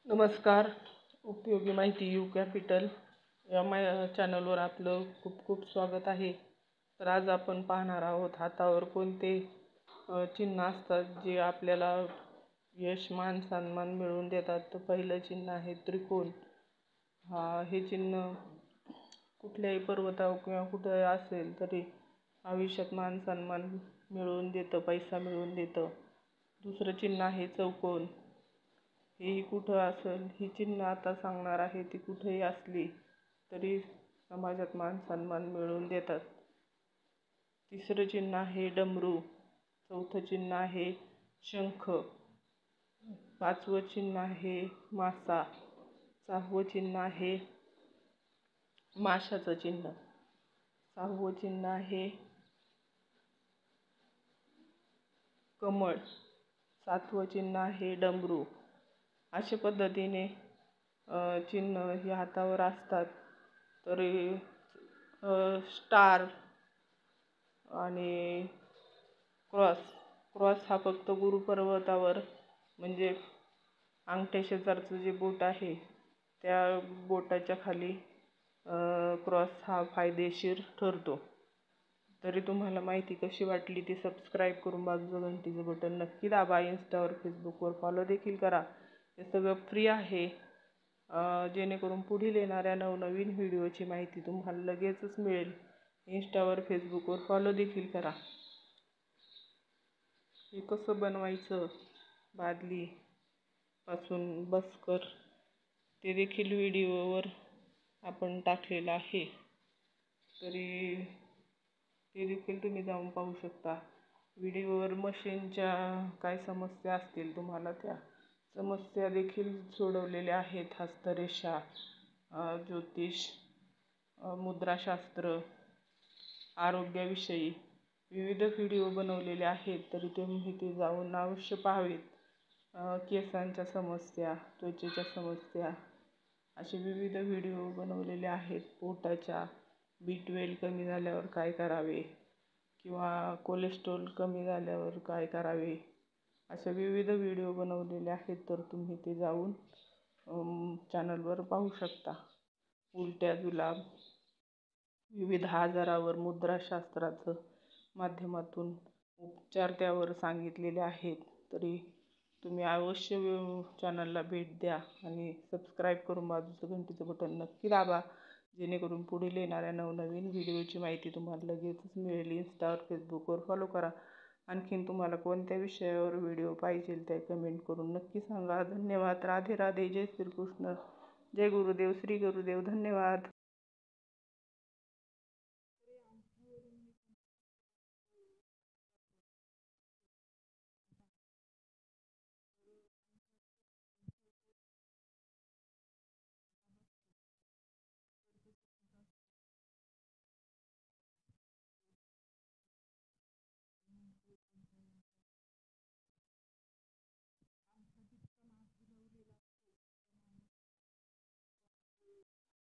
नमस्कार. उपयोगी माहिती यू कॅपिटल या चॅनलवर आपलं खूप खूप स्वागत आहे. तर आज आपण पाहणार आहोत हातावर कोणते चिन्ह असतात जे आपल्याला यश मान सन्मान मिळवून देतात. तर पहिलं चिन्ह आहे त्रिकोण. हे चिन्ह कुठल्याही पर्वतावर किंवा कुठे असेल तरी आयुष्यात मान सन्मान मिळवून देतं, पैसा मिळवून देतं. दुसरं चिन्ह आहे चौकोन. ही कुठं असेल, ही चिन्ह आता सांगणार आहे, ती कुठेही असली तरी समाजात मान सन्मान मिळवून देतात. तिसरं चिन्ह आहे डमरू. चौथं चिन्ह आहे शंख. पाचवं चिन्ह आहे मासा. सहावं चिन्ह आहे माशाचं चिन्ह. सहावं चिन्ह आहे कमळ. सातवं चिन्ह आहे डमरू. अशा पद्धतीने चिन्ह हे हातावर असतात. तरी स्टार आणि क्रॉस हा फक्त गुरुपर्वतावर म्हणजे अंगठ्या शेजारचं जे बोट आहे त्या बोटाच्या खाली क्रॉस हा फायदेशीर ठरतो. तरी तुम्हाला माहिती कशी वाटली ती सबस्क्राईब करून बाजूचं घंटीचं बटन नक्की दाबा. इंस्टावर फेसबुकवर फॉलो देखील करा. हे सगळं फ्री आहे, जेणेकरून पुढील येणाऱ्या नवनवीन व्हिडिओची माहिती तुम्हाला लगेचच मिळेल. इंस्टावर फेसबुकवर फॉलो देखील करा. हे कसं बनवायचं बादली पासून बस्कर ते देखील व्हिडिओवर आपण टाकलेलं आहे, तरी ते देखील तुम्ही जाऊन पाहू शकता. व्हिडिओवर मशीनच्या काय समस्या असतील तुम्हाला त्या समस्या देखील सोडवलेल्या आहेत. हस्तरेषा, ज्योतिष, मुद्राशास्त्र, आरोग्याविषयी विविध व्हिडिओ बनवलेले आहेत, तरी तुम्ही ते जाऊन अवश्य पाहावेत. केसांच्या समस्या, त्वचेच्या समस्या असे विविध व्हिडिओ बनवलेले आहेत. पोटाच्या B12 कमी झाल्यावर काय करावे किंवा कोलेस्ट्रॉल कमी झाल्यावर काय करावे असे विविध व्हिडिओ बनवलेले आहेत, तर तुम्ही ते जाऊन चॅनलवर पाहू शकता. उलट्या जुलाब, विविध आजारावर मुद्राशास्त्राचं माध्यमातून उपचार त्यावर सांगितलेले आहेत. तरी तुम्ही अवश्य चॅनलला भेट द्या आणि सबस्क्राईब करून बाजूचं घंटीचं बटन नक्की दाबा, जेणेकरून पुढील येणाऱ्या नवनवीन व्हिडिओची माहिती तुम्हाला लगेचच मिळेल. इंस्टावर फेसबुकवर फॉलो करा. आणखीन तुम्हाला कोणत्या विषयावर व्हिडिओ पाहिजे ते कमेंट करून नक्की सांगा. धन्यवाद. राधे राधे. जय श्रीकृष्ण. जय गुरुदेव. श्री गुरुदेव. धन्यवाद.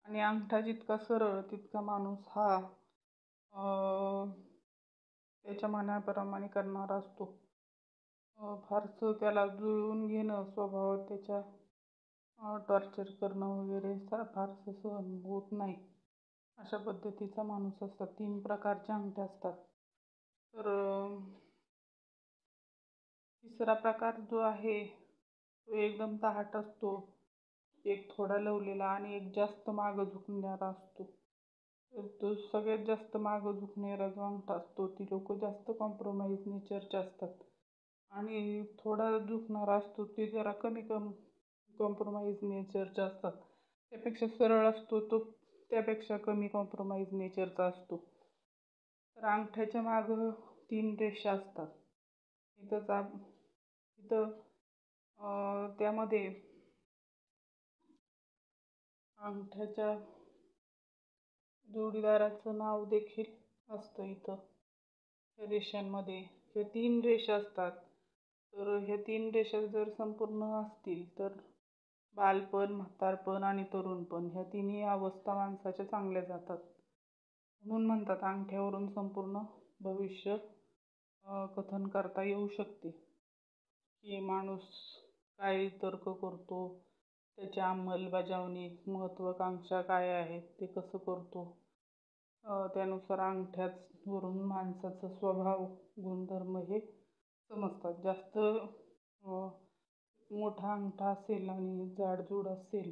आणि अंगठा जितका सरळ तितका माणूस हा त्याच्या मनाप्रमाणे करणारा असतो. फारसं त्याला जुळवून घेणं स्वभावात त्याच्या टॉर्चर करणं वगैरे फारसं सहन होत नाही. अशा पद्धतीचा माणूस असतात. 3 प्रकारच्या अंगठ्या असतात. तर तिसरा प्रकार जो आहे तो एकदम ताहट असतो, एक थोडा लवलेला आणि एक जास्त मागं झुकणारा असतो. तर तो सगळ्यात जास्त मागं झुकणारा जो अंगठा असतो ती लोक जास्त कॉम्प्रोमाइज नेचरचे असतात. आणि थोडा झुकणारा असतो ते जरा कमी कॉम्प्रोमाइज नेचरचे असतात. त्यापेक्षा सरळ असतो तो त्यापेक्षा कमी कॉम्प्रोमाइज नेचरचा असतो. तर अंगठ्याच्या मागं 3 रेषा असतात. इथं त्यामध्ये अंगठ्याच्या जोडीदाराचं नाव देखील असतं. इथं ह्या रेषांमध्ये ह्या 3 रेषा असतात. तर ह्या 3 रेषा जर संपूर्ण असतील तर बालपण, म्हातारपण आणि तरुणपण ह्या तिन्ही अवस्था माणसाच्या चांगल्या जातात. म्हणून म्हणतात अंगठ्यावरून संपूर्ण भविष्य कथन करता येऊ शकते, की माणूस काय तर्क करतो, त्याची अंमलबजावणी, महत्त्वाकांक्षा काय आहेत, ते कसं करतो, त्यानुसार अंगठ्यावरून माणसाचा स्वभाव, गुणधर्म हे समजतात. जास्त मोठा अंगठा असेल आणि जाडजूड असेल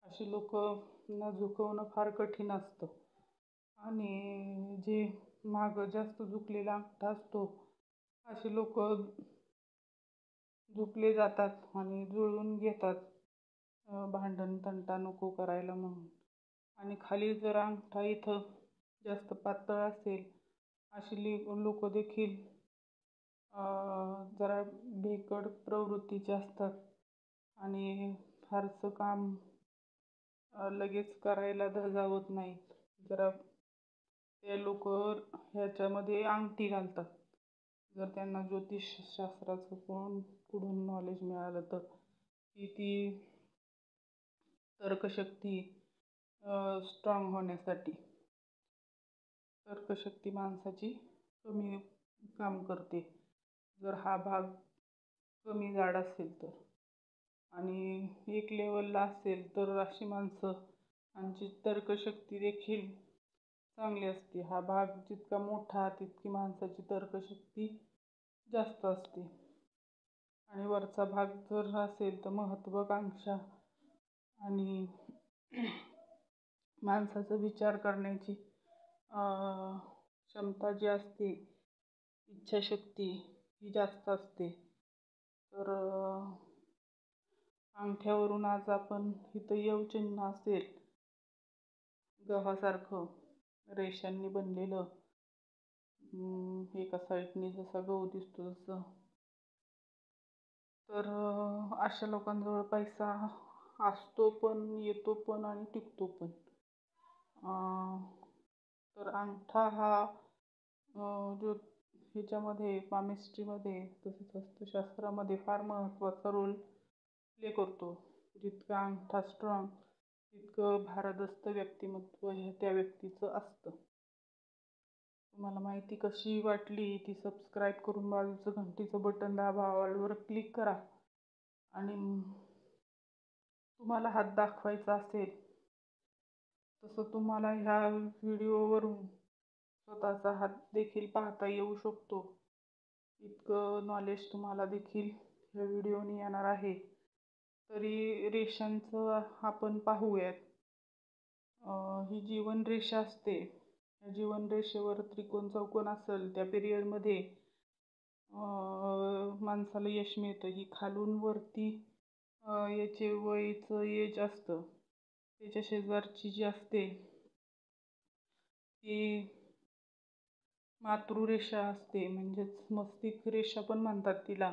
अशी लोकांना झुकवणं फार कठीण असतं. आणि जे मागं जास्त झुकलेला अंगठा असतो असे लोक झुकले जातात आणि जुळवून घेतात, भांडण तंटा नको करायला म्हणून. आणि खाली जर अंगठा इथं जास्त पातळ असेल अशी लोक देखील जरा भेकड प्रवृत्तीचे असतात आणि फारसं काम लगेच करायला धजावत नाहीत. जरा ते लोक ह्याच्यामध्ये अंगठी घालतात. जर त्यांना ज्योतिषशास्त्राचं कुठून नॉलेज मिळालं तर ती तर्कशक्ती स्ट्रॉंग होण्यासाठी, तर्कशक्ती माणसाची कमी काम करते जर हा भाग कमी जाड असेल तर. आणि एक लेवलला असेल तर अशी माणसांची तर्कशक्ती देखील चांगली असते. हा भाग जितका मोठा तितकी माणसाची तर्कशक्ती जास्त असते. आणि वरचा भाग जर असेल तर महत्त्वाकांक्षा आणि माणसाचा विचार करण्याची क्षमता जी असते, इच्छाशक्ती ही जास्त असते. तर अंगठ्यावरून आज आपण इथं यव चिन्ह असेल गव्हासारखं रेषांनी बनलेलं, एका साईडनी जसा गहू दिसतो तसं, तर अशा लोकांजवळ पैसा असतो पण, येतो पण आणि टिकतो पण. तर अंगठा हा जो ह्याच्यामध्ये पामिस्ट्रीमध्ये तसेच वास्तुशास्त्रामध्ये फार महत्त्वाचा रोल प्ले करतो. जितका अंगठा स्ट्रॉंग तितकं भारदस्त व्यक्तिमत्व हे त्या व्यक्तीचं असतं. तुम्हाला माहिती कशी वाटली ती सबस्क्राईब करून बाजूचं घंटीचं बटन दाबा, ऑलवर क्लिक करा. आणि तुम्हाला हात दाखवायचा असेल तसं तुम्हाला ह्या व्हिडिओवरून स्वतःचा हात देखील पाहता येऊ शकतो. इतकं नॉलेज तुम्हाला देखील ह्या व्हिडिओने येणार आहे. तरी रेषांचं आपण पाहूयात. ही जीवनरेषा असते. या जीवनरेषेवर त्रिकोण चौकोन असेल त्या पिरियडमध्ये माणसाला यश मिळतं. ही खालून वरती याचे वयचं एज असतं. त्याच्या शेजारची जी असते ती मातृरेषा असते, म्हणजेच मस्तिष्क रेषा पण म्हणतात तिला.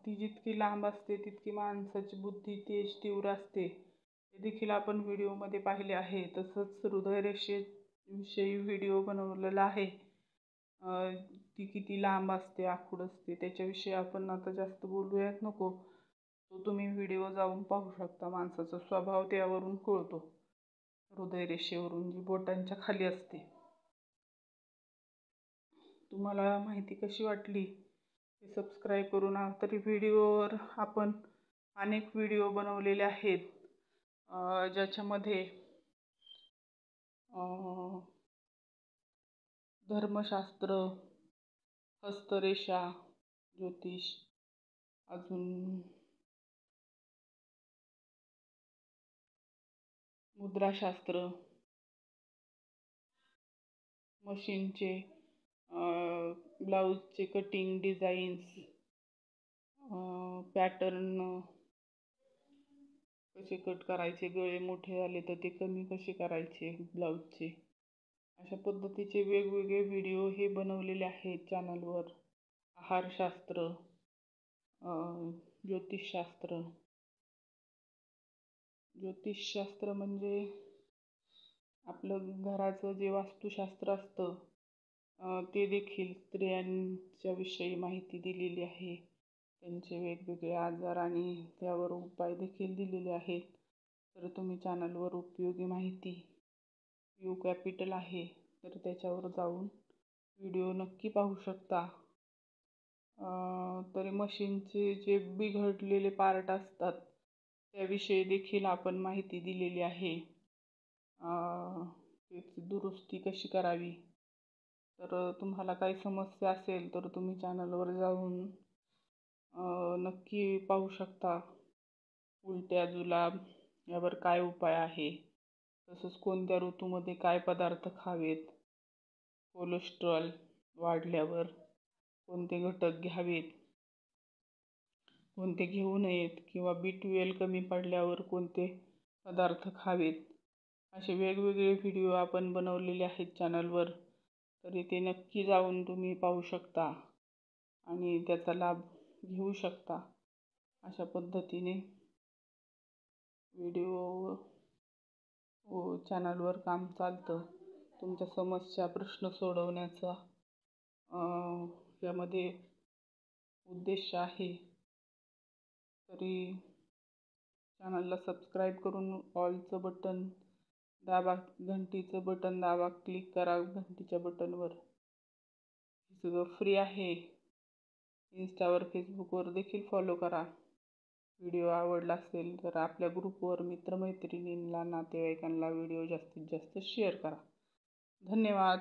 ती जितकी लांब असते तितकी माणसाची बुद्धी तेज तीव्र असते. हे देखील आपण व्हिडिओमध्ये पाहिले आहे. तसंच हृदयरेषेविषयी व्हिडिओ बनवलेला आहे. ती किती लांब असते, आखूड असते, त्याच्याविषयी आपण आता जास्त बोलूयात नको. तो तुम्ही व्हिडिओ जाऊन पाहू शकता. माणसाचा स्वभाव त्यावरून कळतो, हृदयरेषेवरून जी बोटांच्या खाली असते. तुम्हाला माहिती कशी वाटली ते सबस्क्राईब करून. तरी व्हिडिओवर आपण अनेक व्हिडिओ बनवलेले आहेत ज्याच्यामध्ये धर्मशास्त्र, हस्तरेषा, ज्योतिष, अजून मुद्राशास्त्र, मशीनचे ब्लाऊजचे कटिंग, डिझाईन्स, पॅटर्न कसे कट करायचे, गळे मोठे झाले तर ते कमी कसे करायचे ब्लाऊजचे, अशा पद्धतीचे वेगवेगळे व्हिडिओ हे बनवलेले आहेत चॅनलवर. आहारशास्त्र, ज्योतिषशास्त्र. ज्योतिषशास्त्र म्हणजे आपलं घराचं जे वास्तुशास्त्र असतं ते देखील स्त्रियांच्या विषयी माहिती दिलेली आहे. त्यांचे वेगवेगळे आजार आणि त्यावर उपाय देखील दिलेले आहेत. तर तुम्ही चॅनलवर उपयोगी माहिती यू कॅपिटल आहे तर त्याच्यावर जाऊन व्हिडिओ नक्की पाहू शकता. तरी मशीनचे जे बिघडलेले पार्ट असतात त्याविषयी देखील आपण माहिती दिलेली आहे. त्याची दुरुस्ती कशी करावी. तर तुम्हाला काही समस्या असेल तर तुम्ही चॅनलवर जाऊन नक्की पाहू शकता. उलट्या जुलाब यावर काय उपाय आहे, तसंच कोणत्या ऋतूमध्ये काय पदार्थ खावेत, कोलेस्ट्रॉल वाढल्यावर कोणते घटक घ्यावेत, कोणते घेऊ नयेत, किंवा B12 कमी पडल्यावर कोणते पदार्थ खावेत, असे वेगवेगळे व्हिडिओ आपण बनवलेले आहेत चॅनलवर. तर इथे नक्की जाऊन तुम्ही पाहू शकता आणि त्याचा लाभ घेऊ शकता. अशा पद्धतीने व्हिडिओ चॅनलवर काम चालतं. तुमच्या समस्या प्रश्न सोडवण्याचा यामध्ये उद्देश आहे. तरी चॅनलला सबस्क्राईब करून ऑलचं बटन दाबा, घंटीचं बटन दाबा, क्लिक करा घंटीच्या बटनवर. हे सगळं फ्री आहे. इंस्टावर फेसबुकवर देखील फॉलो करा. व्हिडिओ आवडला असेल तर आपल्या ग्रुपवर मित्रमैत्रिणींना नातेवाईकांना व्हिडिओ जास्तीत जास्त शेअर करा. धन्यवाद.